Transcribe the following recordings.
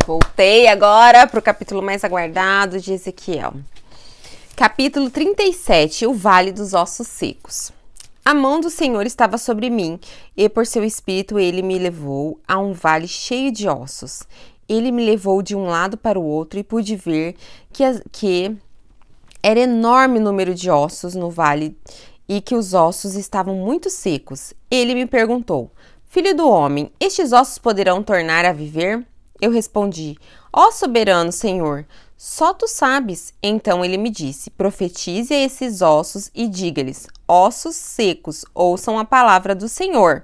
Voltei agora para o capítulo mais aguardado de Ezequiel. Capítulo 37, o Vale dos Ossos Secos. A mão do Senhor estava sobre mim, e por seu espírito ele me levou a um vale cheio de ossos. Ele me levou de um lado para o outro e pude ver que era enorme número de ossos no vale e que os ossos estavam muito secos. Ele me perguntou: Filho do homem, estes ossos poderão tornar a viver? Eu respondi: Ó soberano Senhor, só tu sabes. Então ele me disse: Profetize a esses ossos e diga-lhes: Ossos secos, ouçam a palavra do Senhor.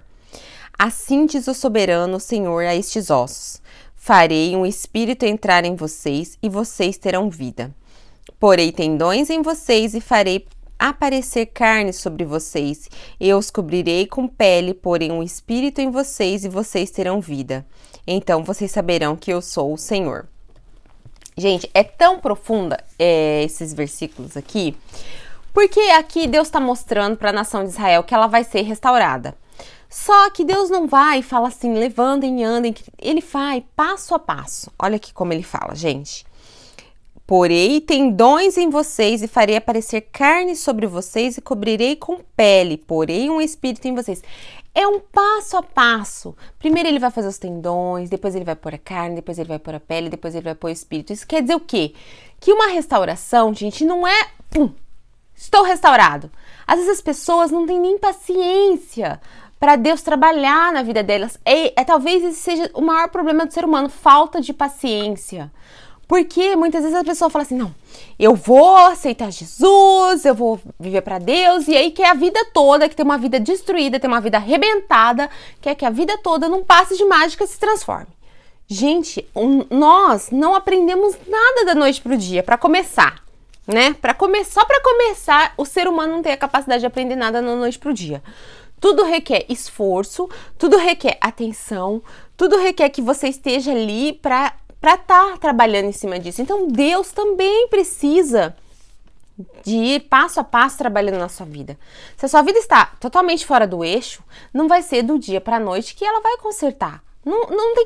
Assim diz o soberano Senhor a estes ossos: Farei um espírito entrar em vocês e vocês terão vida. Porei tendões em vocês e farei aparecer carne sobre vocês. Eu os cobrirei com pele, porei um espírito em vocês e vocês terão vida. Então vocês saberão que eu sou o Senhor. Gente, é tão profunda esses versículos aqui, porque aqui Deus está mostrando para a nação de Israel que ela vai ser restaurada. Só que Deus não vai e fala assim, levantem e andem. Ele vai passo a passo. Olha aqui como ele fala, gente. Porei tendões em vocês e farei aparecer carne sobre vocês e cobrirei com pele, porei um espírito em vocês. É um passo a passo. Primeiro ele vai fazer os tendões, depois ele vai pôr a carne, depois ele vai pôr a pele, depois ele vai pôr o espírito. Isso quer dizer o quê? Que uma restauração, gente, não é estou restaurado. Às vezes as pessoas não têm nem paciência para Deus trabalhar na vida delas. Talvez esse seja o maior problema do ser humano, falta de paciência. Porque muitas vezes a pessoa fala assim, não, eu vou aceitar Jesus, eu vou viver para Deus, e aí quer a vida toda, que tem uma vida destruída, tem uma vida arrebentada, quer que a vida toda num passe de mágica se transforme. Gente, nós não aprendemos nada da noite pro dia, para começar, né? Só para começar, o ser humano não tem a capacidade de aprender nada da noite pro dia. Tudo requer esforço, tudo requer atenção, tudo requer que você esteja ali para estar trabalhando em cima disso. Então, Deus também precisa de ir passo a passo trabalhando na sua vida. Se a sua vida está totalmente fora do eixo, não vai ser do dia para a noite que ela vai consertar. Não tem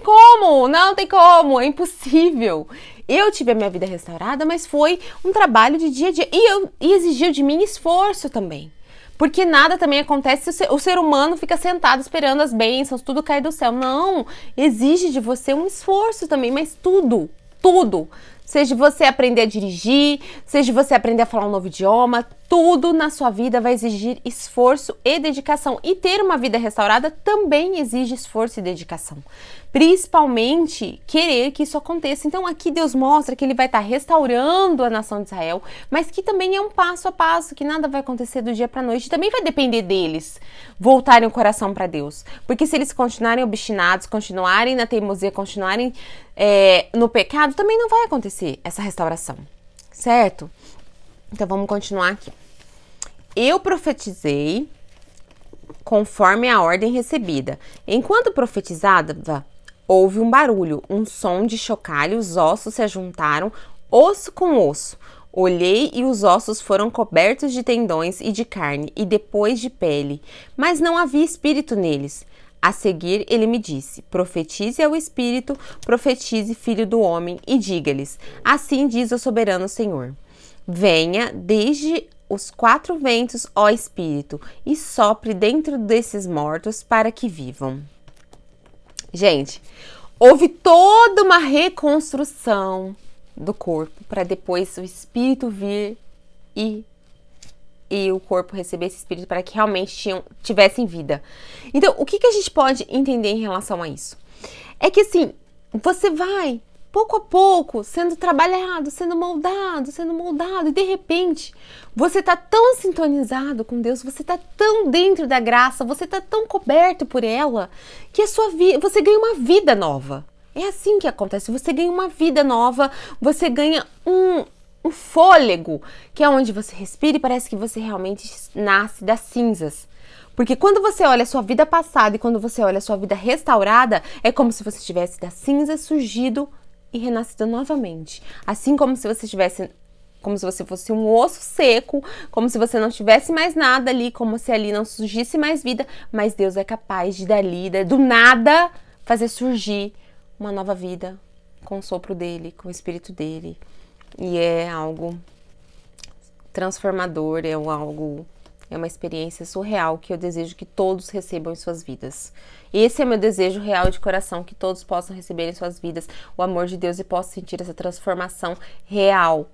como, é impossível. Eu tive a minha vida restaurada, mas foi um trabalho de dia a dia. E exigiu de mim esforço também. Porque nada também acontece se o ser humano fica sentado esperando as bênçãos, tudo cair do céu. Não, exige de você um esforço também, mas tudo. Seja você aprender a dirigir, seja você aprender a falar um novo idioma, tudo na sua vida vai exigir esforço e dedicação. E ter uma vida restaurada também exige esforço e dedicação. Principalmente querer que isso aconteça. Então aqui Deus mostra que ele vai estar restaurando a nação de Israel, mas que também é um passo a passo, que nada vai acontecer do dia para a noite. Também vai depender deles voltarem o coração para Deus. Porque se eles continuarem obstinados, continuarem na teimosia, continuarem no pecado, também não vai acontecer essa restauração, certo? Então vamos continuar aqui. Eu profetizei conforme a ordem recebida. Enquanto profetizava, houve um barulho, um som de chocalho, os ossos se ajuntaram, osso com osso. Olhei e os ossos foram cobertos de tendões e de carne, e depois de pele, mas não havia espírito neles. A seguir, ele me disse: profetize ao espírito, profetize, filho do homem, e diga-lhes: assim diz o soberano Senhor. Venha desde os quatro ventos, ó espírito, e sopre dentro desses mortos para que vivam. Gente, houve toda uma reconstrução do corpo para depois o espírito vir e o corpo receber esse espírito para que realmente tivessem vida. Então, o que a gente pode entender em relação a isso? É que assim, você vai pouco a pouco sendo trabalhado, sendo moldado, e de repente você tá tão sintonizado com Deus, você tá tão dentro da graça, você tá tão coberto por ela, que a sua vida, você ganha uma vida nova. É assim que acontece, você ganha uma vida nova, você ganha um fôlego, que é onde você respira e parece que você realmente nasce das cinzas. Porque quando você olha a sua vida passada e quando você olha a sua vida restaurada, é como se você tivesse das cinzas surgido e renascido novamente. Assim como se você fosse um osso seco, como se você não tivesse mais nada ali, como se ali não surgisse mais vida, mas Deus é capaz de dali, do nada, fazer surgir uma nova vida, com o sopro dele, com o espírito dele. E é algo transformador, é uma experiência surreal que eu desejo que todos recebam em suas vidas. Esse é meu desejo real de coração, que todos possam receber em suas vidas o amor de Deus e possam sentir essa transformação real,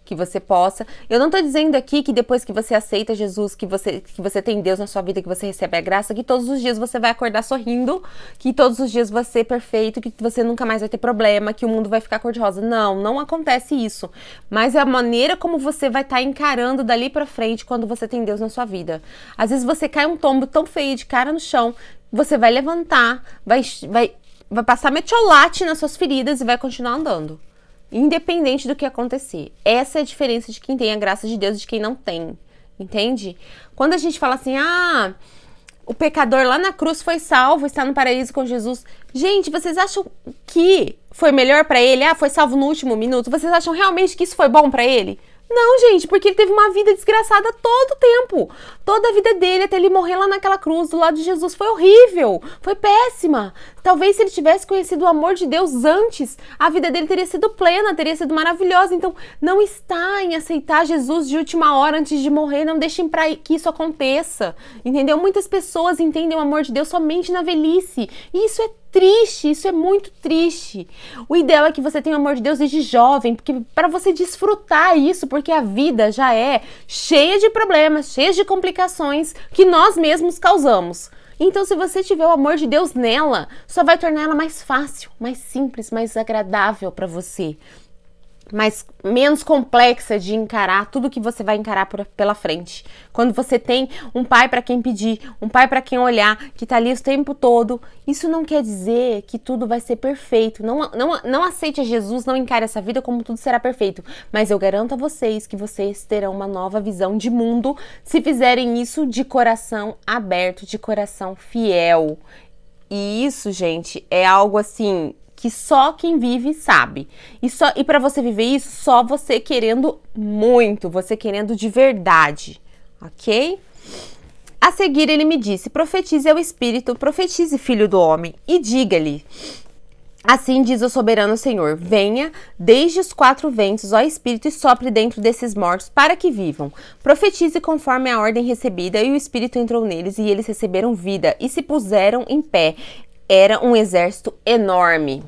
que você possa. Eu não tô dizendo aqui que depois que você aceita Jesus, que você tem Deus na sua vida, que você recebe a graça, que todos os dias você vai acordar sorrindo, que todos os dias você é perfeito, que você nunca mais vai ter problema, que o mundo vai ficar cor-de-rosa. Não acontece isso. Mas é a maneira como você vai estar encarando dali pra frente quando você tem Deus na sua vida. Às vezes você cai um tombo tão feio de cara no chão, você vai levantar, vai passar metiolate nas suas feridas e vai continuar andando. Independente do que acontecer. Essa é a diferença de quem tem a graça de Deus e de quem não tem. Entende? Quando a gente fala assim, o pecador lá na cruz foi salvo, está no paraíso com Jesus. Gente, vocês acham que foi melhor pra ele? Foi salvo no último minuto? Vocês acham realmente que isso foi bom pra ele? Não, gente, porque ele teve uma vida desgraçada todo o tempo. Toda a vida dele, até ele morrer lá naquela cruz do lado de Jesus, foi horrível, foi péssima. Talvez se ele tivesse conhecido o amor de Deus antes, a vida dele teria sido plena, teria sido maravilhosa. Então, não está em aceitar Jesus de última hora antes de morrer, não deixem para que isso aconteça, entendeu? Muitas pessoas entendem o amor de Deus somente na velhice, e isso é triste, isso é muito triste. O ideal é que você tenha o amor de Deus desde jovem, porque para você desfrutar isso, porque a vida já é cheia de problemas, cheia de complicações que nós mesmos causamos. Então, se você tiver o amor de Deus nela, só vai tornar ela mais fácil, mais simples, mais agradável para você. Menos complexa de encarar tudo que você vai encarar pela frente. Quando você tem um pai para quem pedir, um pai para quem olhar, que tá ali o tempo todo, isso não quer dizer que tudo vai ser perfeito. Não aceite a Jesus, não encare essa vida como tudo será perfeito. Mas eu garanto a vocês que vocês terão uma nova visão de mundo se fizerem isso de coração aberto, de coração fiel. E isso, gente, é algo assim que só quem vive sabe. E para você viver isso, só você querendo muito, você querendo de verdade, ok? A seguir ele me disse, profetize ao Espírito, profetize, filho do homem, e diga-lhe, assim diz o soberano Senhor, venha desde os 4 ventos, ó Espírito, e sopre dentro desses mortos, para que vivam. Profetize conforme a ordem recebida, e o Espírito entrou neles, e eles receberam vida, e se puseram em pé. Era um exército enorme.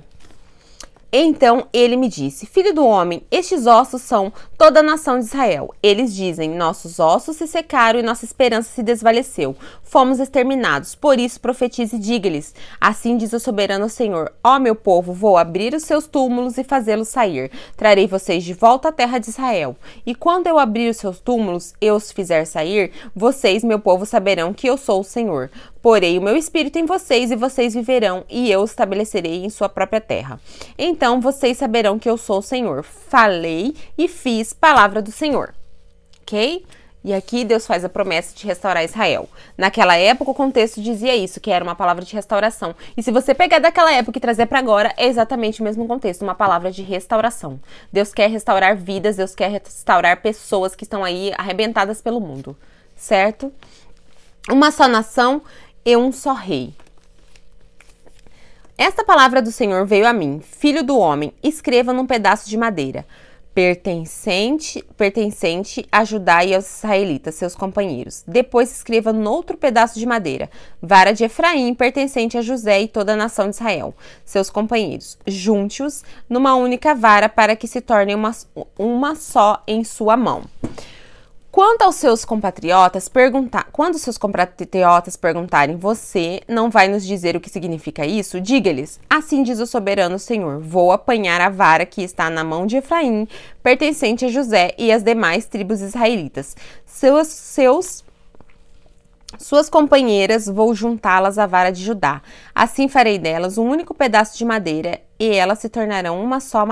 Então ele me disse, filho do homem, estes ossos são toda a nação de Israel. Eles dizem, nossos ossos se secaram e nossa esperança se desvaleceu. Fomos exterminados. Por isso profetize e diga-lhes, assim diz o soberano Senhor, ó meu povo, vou abrir os seus túmulos e fazê-los sair. Trarei vocês de volta à terra de Israel. E quando eu abrir os seus túmulos e os fizer sair, vocês, meu povo, saberão que eu sou o Senhor. Porei o meu espírito em vocês e vocês viverão, e eu os estabelecerei em sua própria terra. Então vocês saberão que eu sou o Senhor. Falei e fiz palavra do Senhor. Ok? E aqui Deus faz a promessa de restaurar Israel. Naquela época o contexto dizia isso, que era uma palavra de restauração. E se você pegar daquela época e trazer para agora, é exatamente o mesmo contexto, uma palavra de restauração. Deus quer restaurar vidas, Deus quer restaurar pessoas que estão aí arrebentadas pelo mundo. Certo? Uma só nação e um só rei. Esta palavra do Senhor veio a mim, filho do homem, escreva num pedaço de madeira, pertencente a Judá e aos israelitas, seus companheiros. Depois escreva noutro pedaço de madeira, vara de Efraim, pertencente a José e toda a nação de Israel, seus companheiros. Junte-os numa única vara para que se tornem uma só em sua mão. Quando os seus compatriotas perguntarem, você não vai nos dizer o que significa isso? Diga-lhes, assim diz o soberano Senhor, vou apanhar a vara que está na mão de Efraim, pertencente a José e as demais tribos israelitas. Suas companheiras, vou juntá-las à vara de Judá. Assim farei delas um único pedaço de madeira e elas se tornarão uma só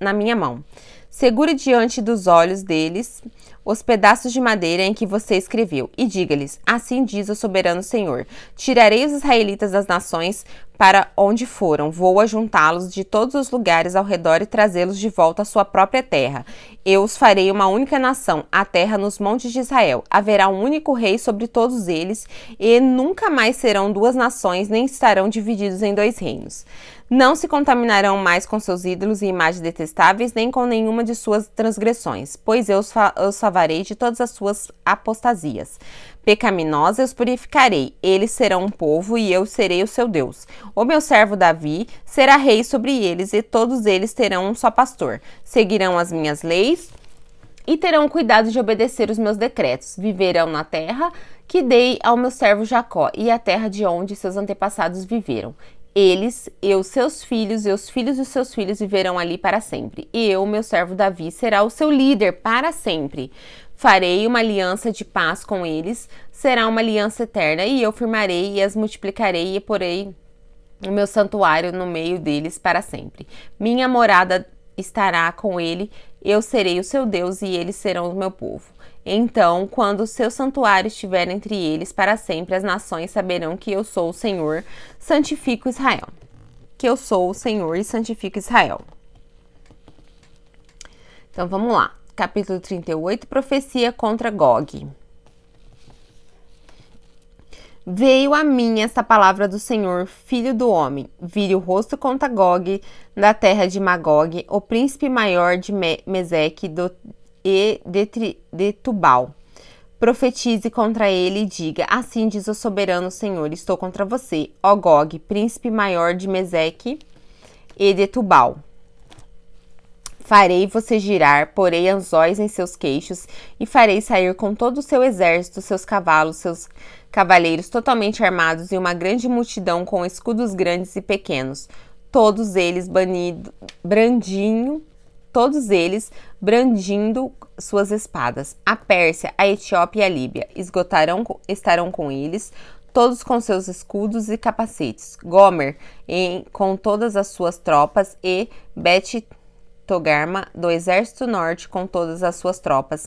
na minha mão. Segure diante dos olhos deles os pedaços de madeira em que você escreveu, e diga-lhes, assim diz o soberano Senhor, tirarei os israelitas das nações para onde foram. Vou ajuntá-los de todos os lugares ao redor e trazê-los de volta à sua própria terra. Eu os farei uma única nação, a terra nos montes de Israel. Haverá um único rei sobre todos eles, e nunca mais serão duas nações, nem estarão divididos em dois reinos. Não se contaminarão mais com seus ídolos e imagens detestáveis, nem com nenhuma de suas transgressões, pois eu os salvarei de todas as suas apostasias. Pecaminosa eu os purificarei, eles serão um povo e eu serei o seu Deus. O meu servo Davi será rei sobre eles, e todos eles terão um só pastor. Seguirão as minhas leis e terão cuidado de obedecer os meus decretos. Viverão na terra que dei ao meu servo Jacó, e a terra de onde seus antepassados viveram. Eles, seus filhos e os filhos dos seus filhos viverão ali para sempre. E eu, meu servo Davi, será o seu líder para sempre. Farei uma aliança de paz com eles, será uma aliança eterna, e eu firmarei e as multiplicarei e porei o meu santuário no meio deles para sempre. Minha morada estará com ele, eu serei o seu Deus e eles serão o meu povo. Então, quando o seu santuário estiver entre eles para sempre, as nações saberão que eu sou o Senhor, santifico Israel. Que eu sou o Senhor e santifico Israel. Então, vamos lá. Capítulo 38, profecia contra Gog. Veio a mim esta palavra do Senhor, filho do homem. Vire o rosto contra Gog, da terra de Magog, o príncipe maior de Meseque e de Tubal. Profetize contra ele e diga: assim diz o soberano Senhor, estou contra você, ó Gog, príncipe maior de Meseque e de Tubal. Farei você girar, porei anzóis em seus queixos, e farei sair com todo o seu exército, seus cavalos, seus cavaleiros totalmente armados, e uma grande multidão com escudos grandes e pequenos, todos eles brandindo suas espadas. A Pérsia, a Etiópia e a Líbia estarão com eles, todos com seus escudos e capacetes. Gomer com todas as suas tropas, e Bet-Togarma do exército norte com todas as suas tropas.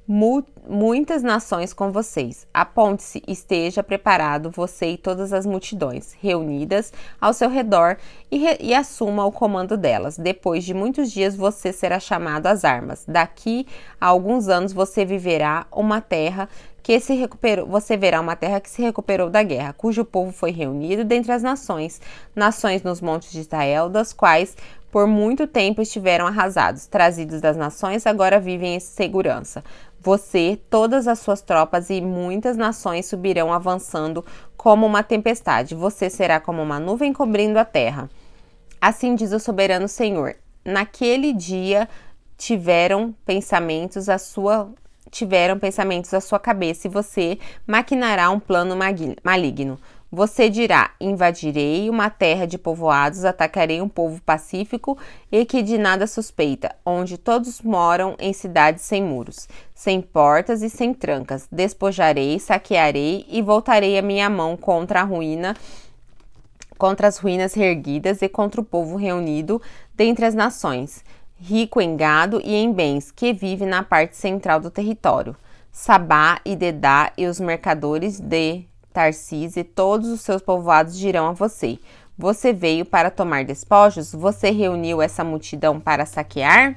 Muitas nações com vocês. Aponte-se, esteja preparado, você e todas as multidões reunidas ao seu redor, e assuma o comando delas. Depois de muitos dias você será chamado às armas. Daqui a alguns anos você verá uma terra que se recuperou da guerra, cujo povo foi reunido dentre as nações nos montes de Israel, das quais por muito tempo estiveram arrasados. Trazidos das nações, agora vivem em segurança. Você, todas as suas tropas e muitas nações subirão avançando como uma tempestade. Você será como uma nuvem cobrindo a terra. Assim diz o soberano Senhor. Naquele dia tiveram pensamentos à sua cabeça, e você maquinará um plano maligno. Você dirá: invadirei uma terra de povoados, atacarei um povo pacífico e que de nada suspeita, onde todos moram em cidades sem muros, sem portas e sem trancas. Despojarei, saquearei e voltarei a minha mão contra as ruínas reerguidas e contra o povo reunido dentre as nações, rico em gado e em bens, que vive na parte central do território. Sabá e Dedá e os mercadores de Tarsis e todos os seus povoados dirão a você: você veio para tomar despojos? Você reuniu essa multidão para saquear?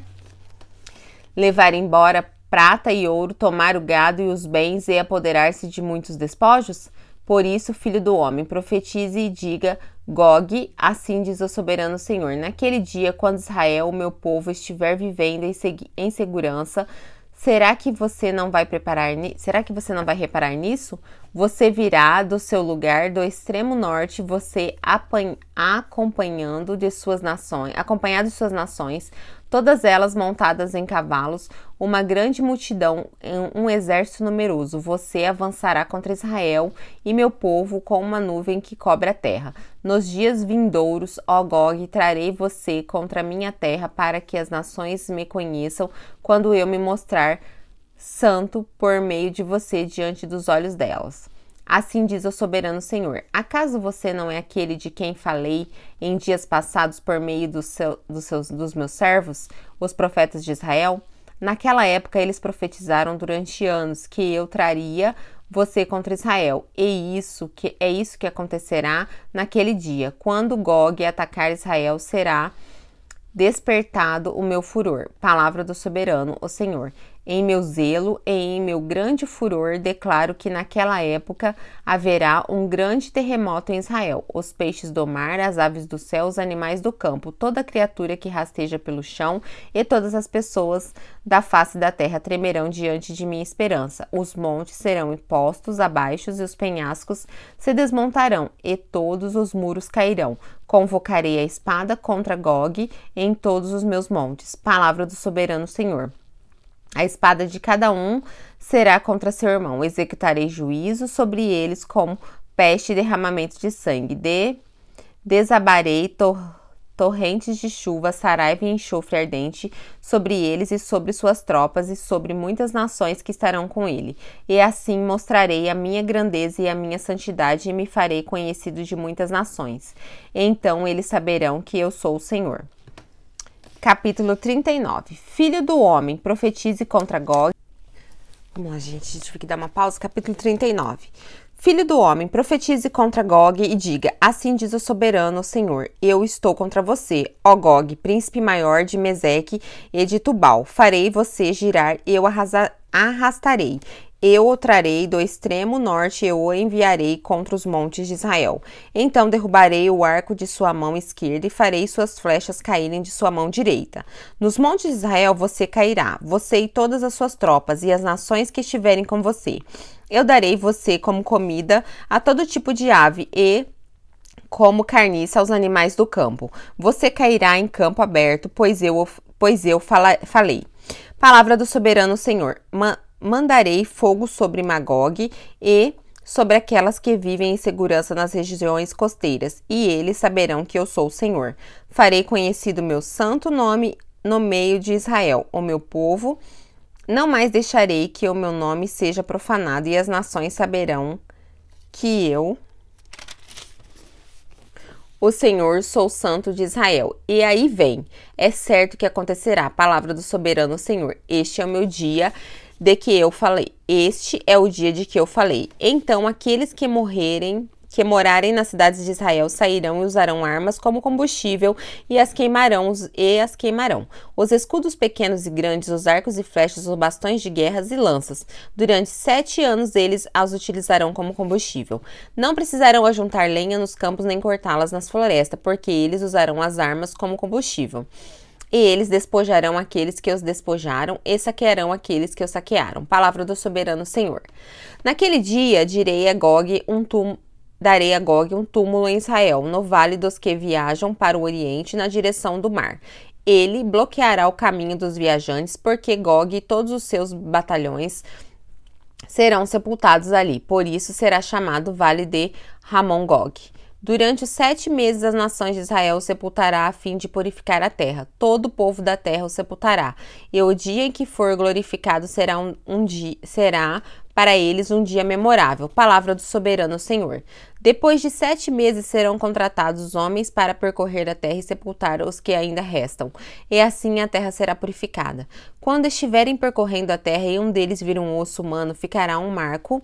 Levar embora prata e ouro, tomar o gado e os bens e apoderar-se de muitos despojos? Por isso, filho do homem, profetize e diga: Gog, assim diz o soberano Senhor, naquele dia, quando Israel, o meu povo, estiver vivendo em segurança, será que você não vai reparar nisso? Você virá do seu lugar do extremo norte, você acompanhado de suas nações, todas elas montadas em cavalos, uma grande multidão, um exército numeroso. Você avançará contra Israel e meu povo com uma nuvem que cobre a terra. Nos dias vindouros, ó Gog, trarei você contra a minha terra, para que as nações me conheçam quando eu me mostrar santo por meio de você diante dos olhos delas. Assim diz o soberano Senhor: acaso você não é aquele de quem falei em dias passados por meio dos meus servos, os profetas de Israel? Naquela época eles profetizaram durante anos que eu traria você contra Israel. E isso que acontecerá naquele dia. Quando Gog atacar Israel, será despertado o meu furor. Palavra do soberano, o Senhor. Em meu zelo e em meu grande furor, declaro que naquela época haverá um grande terremoto em Israel. Os peixes do mar, as aves do céu, os animais do campo, toda criatura que rasteja pelo chão e todas as pessoas da face da terra tremerão diante de minha esperança. Os montes serão postos abaixo e os penhascos se desmontarão e todos os muros cairão. Convocarei a espada contra Gog em todos os meus montes. Palavra do soberano Senhor. A espada de cada um será contra seu irmão. Executarei juízo sobre eles como peste e derramamento de sangue. Desabarei torrentes de chuva, saraiva e enxofre ardente sobre eles e sobre suas tropas e sobre muitas nações que estarão com ele. E assim mostrarei a minha grandeza e a minha santidade e me farei conhecido de muitas nações. Então eles saberão que eu sou o Senhor. Capítulo 39. Filho do homem, profetize contra Gog. Vamos lá, gente, tive que dar uma pausa. Capítulo 39. Filho do homem, profetize contra Gog e diga: assim diz o soberano, o Senhor, eu estou contra você, ó Gog, príncipe maior de Meseque e de Tubal. Farei você girar e eu arrastarei. Eu o trarei do extremo norte e eu o enviarei contra os montes de Israel. Então derrubarei o arco de sua mão esquerda e farei suas flechas caírem de sua mão direita. Nos montes de Israel você cairá, você e todas as suas tropas e as nações que estiverem com você. Eu darei você como comida a todo tipo de ave e como carniça aos animais do campo. Você cairá em campo aberto, pois eu falei. Palavra do soberano Senhor. Mandarei fogo sobre Magog e sobre aquelas que vivem em segurança nas regiões costeiras, e eles saberão que eu sou o Senhor. Farei conhecido meu santo nome no meio de Israel, o meu povo. Não mais deixarei que o meu nome seja profanado, e as nações saberão que eu, o Senhor, sou santo de Israel. E aí vem, é certo que acontecerá, palavra do soberano Senhor. Este é o meu dia de que eu falei. Este é o dia de que eu falei. Então aqueles que morarem nas cidades de Israel sairão e usarão armas como combustível e as queimarão. Os escudos pequenos e grandes, os arcos e flechas, os bastões de guerras e lanças. Durante 7 anos eles as utilizarão como combustível. Não precisarão ajuntar lenha nos campos nem cortá-las nas florestas, porque eles usarão as armas como combustível. E eles despojarão aqueles que os despojaram e saquearão aqueles que os saquearam. Palavra do soberano Senhor. Naquele dia darei a Gog um túmulo em Israel, no vale dos que viajam para o oriente na direção do mar. Ele bloqueará o caminho dos viajantes, porque Gog e todos os seus batalhões serão sepultados ali. Por isso será chamado Vale de Ramon-Gog. Durante os 7 meses as nações de Israel o sepultará a fim de purificar a terra. Todo o povo da terra o sepultará. E o dia em que for glorificado será para eles um dia memorável. Palavra do soberano Senhor. Depois de 7 meses serão contratados homens para percorrer a terra e sepultar os que ainda restam. E assim a terra será purificada. Quando estiverem percorrendo a terra e um deles vir um osso humano, fincará um marco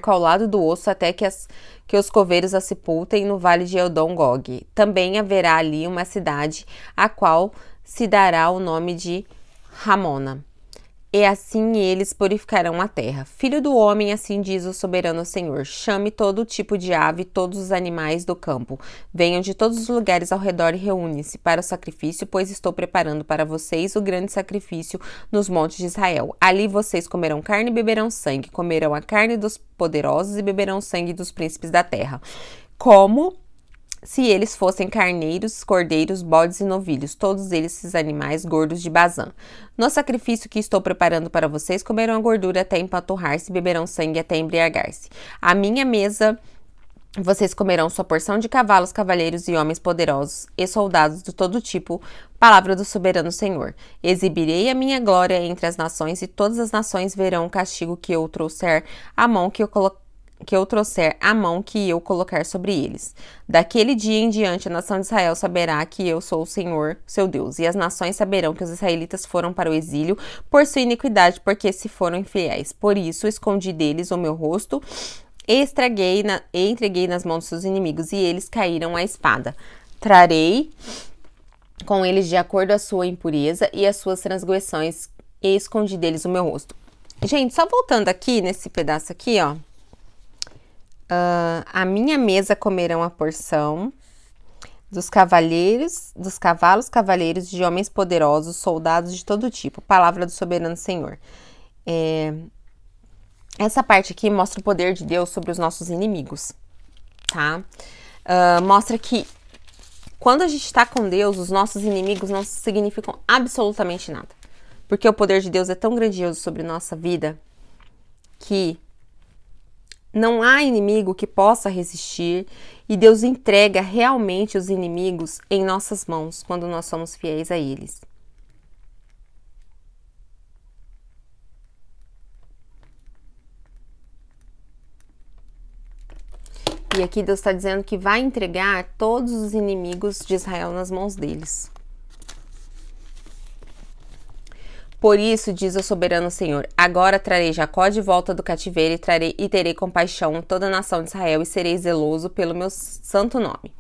ao lado do osso até que os coveiros a sepultem no vale de Edom-Gog. Também haverá ali uma cidade, a qual se dará o nome de Ramona. E assim eles purificarão a terra. Filho do homem, assim diz o soberano Senhor, chame todo tipo de ave, todos os animais do campo. Venham de todos os lugares ao redor e reúnem-se para o sacrifício, pois estou preparando para vocês o grande sacrifício nos montes de Israel. Ali vocês comerão carne e beberão sangue, comerão a carne dos poderosos e beberão sangue dos príncipes da terra. Como se eles fossem carneiros, cordeiros, bodes e novilhos, todos eles esses animais gordos de Bazã. No sacrifício que estou preparando para vocês, comerão a gordura até empanturrar-se e beberão sangue até embriagar-se. À minha mesa vocês comerão sua porção de cavalos, cavalheiros e homens poderosos e soldados de todo tipo. Palavra do soberano Senhor. Exibirei a minha glória entre as nações e todas as nações verão o castigo que eu trouxer, a mão que eu que eu trouxer a mão que eu colocar sobre eles. Daquele dia em diante, a nação de Israel saberá que eu sou o Senhor, seu Deus, e as nações saberão que os israelitas foram para o exílio por sua iniquidade, porque se foram infiéis. Por isso, escondi deles o meu rosto e entreguei nas mãos dos seus inimigos, e eles caíram à espada. Trarei com eles de acordo a sua impureza e as suas transgressões, e escondi deles o meu rosto. Gente, só voltando aqui, nesse pedaço aqui, ó. A minha mesa comerão a porção dos cavaleiros, dos cavalos cavaleiros, de homens poderosos, soldados de todo tipo. Palavra do soberano Senhor. Essa parte aqui mostra o poder de Deus sobre os nossos inimigos, tá? Mostra que quando a gente está com Deus, os nossos inimigos não significam absolutamente nada. Porque o poder de Deus é tão grandioso sobre nossa vida que não há inimigo que possa resistir, e Deus entrega realmente os inimigos em nossas mãos quando nós somos fiéis a eles. E aqui Deus está dizendo que vai entregar todos os inimigos de Israel nas mãos deles. Por isso, diz o soberano Senhor, agora trarei Jacó de volta do cativeiro e terei compaixão toda a nação de Israel e serei zeloso pelo meu santo nome.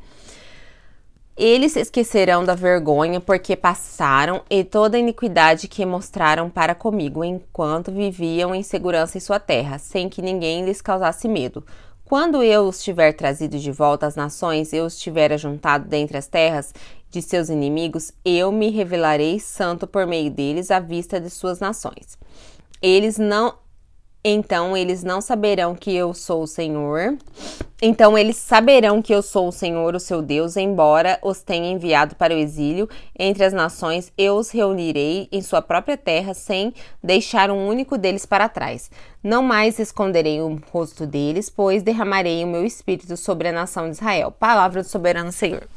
Eles esquecerão da vergonha porque passaram e toda a iniquidade que mostraram para comigo, enquanto viviam em segurança em sua terra, sem que ninguém lhes causasse medo. Quando eu os tiver trazido de volta às nações, eu os tiver ajuntado dentre as terras de seus inimigos, eu me revelarei santo por meio deles à vista de suas nações. Então eles saberão que eu sou o Senhor, o seu Deus, embora os tenha enviado para o exílio entre as nações, eu os reunirei em sua própria terra, sem deixar um único deles para trás. Não mais esconderei o rosto deles, pois derramarei o meu espírito sobre a nação de Israel. Palavra do soberano Senhor.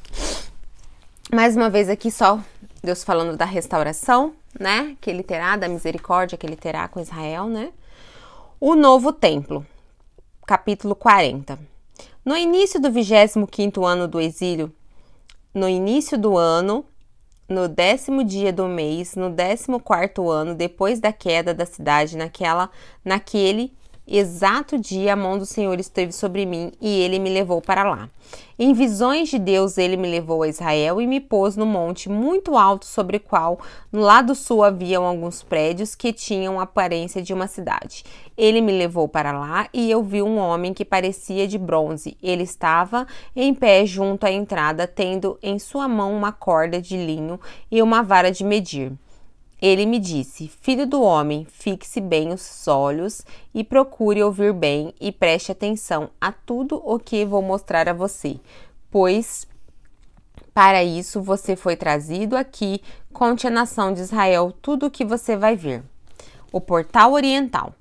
Mais uma vez aqui só Deus falando da restauração, né, que ele terá, da misericórdia que ele terá com Israel, né. O novo templo, capítulo 40. No início do 25º ano do exílio, no início do ano, no 10º dia do mês, no 14º ano, depois da queda da cidade, naquele exato dia a mão do Senhor esteve sobre mim e ele me levou para lá. Em visões de Deus ele me levou a Israel e me pôs no monte muito alto, sobre o qual no lado sul haviam alguns prédios que tinham a aparência de uma cidade. Ele me levou para lá e eu vi um homem que parecia de bronze. Ele estava em pé junto à entrada, tendo em sua mão uma corda de linho e uma vara de medir. Ele me disse, filho do homem, fixe bem os olhos e procure ouvir bem e preste atenção a tudo o que vou mostrar a você, pois para isso você foi trazido aqui. Conte à nação de Israel tudo o que você vai ver. O portal oriental.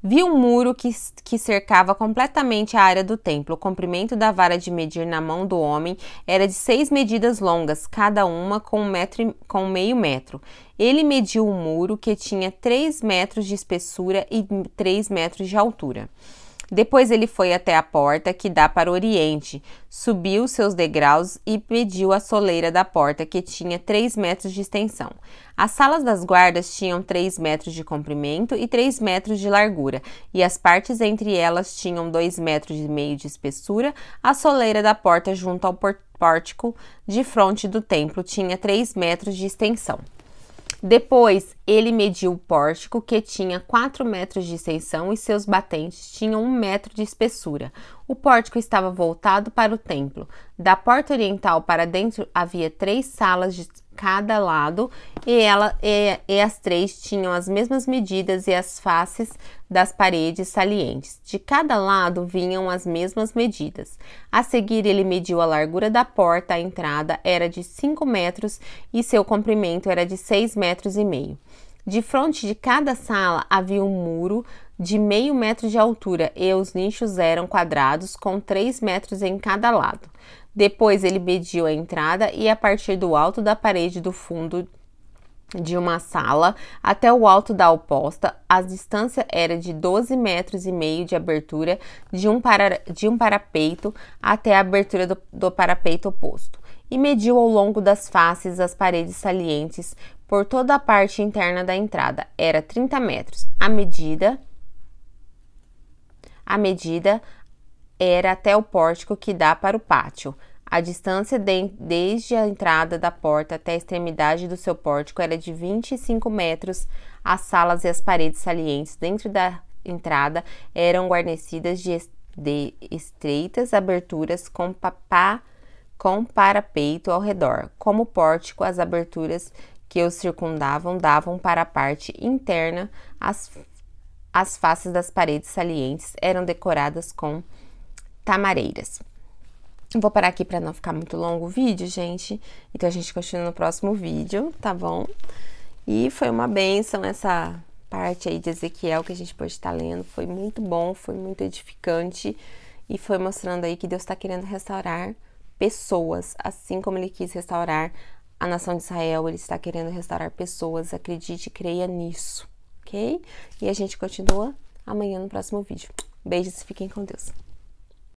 Vi um muro que cercava completamente a área do templo. O comprimento da vara de medir na mão do homem era de 6 medidas longas, cada uma com meio metro. Ele mediu o muro, que tinha 3 metros de espessura e 3 metros de altura. Depois ele foi até a porta que dá para o oriente, subiu seus degraus e mediu a soleira da porta, que tinha 3 metros de extensão. As salas das guardas tinham 3 metros de comprimento e 3 metros de largura, e as partes entre elas tinham 2,5 metros de espessura. A soleira da porta junto ao pórtico de fronte do templo tinha 3 metros de extensão. Depois, ele mediu o pórtico, que tinha 4 metros de extensão e seus batentes tinham 1 metro de espessura. O pórtico estava voltado para o templo. Da porta oriental para dentro havia 3 salas de cada lado e as 3 tinham as mesmas medidas e as faces das paredes salientes. De cada lado vinham as mesmas medidas. A seguir, ele mediu a largura da porta. A entrada era de 5 metros e seu comprimento era de 6,5 metros. De frente de cada sala havia um muro de meio metro de altura e os nichos eram quadrados com 3 metros em cada lado. Depois ele mediu a entrada e a partir do alto da parede do fundo de uma sala até o alto da oposta. A distância era de 12,5 metros de abertura de um parapeito até a abertura do parapeito oposto, e mediu ao longo das faces as paredes salientes por toda a parte interna da entrada. Era 30 metros. A medida era até o pórtico que dá para o pátio. A distância desde a entrada da porta até a extremidade do seu pórtico era de 25 metros. As salas e as paredes salientes dentro da entrada eram guarnecidas de estreitas aberturas com parapeito ao redor. Como pórtico, as aberturas que os circundavam davam para a parte interna. As faces das paredes salientes eram decoradas com tamareiras. Vou parar aqui para não ficar muito longo o vídeo, gente. Então, a gente continua no próximo vídeo, tá bom? E foi uma bênção essa parte aí de Ezequiel que a gente pode estar lendo. Foi muito bom, foi muito edificante. E foi mostrando aí que Deus está querendo restaurar pessoas. Assim como Ele quis restaurar a nação de Israel, Ele está querendo restaurar pessoas. Acredite, creia nisso, ok? E a gente continua amanhã no próximo vídeo. Beijos e fiquem com Deus.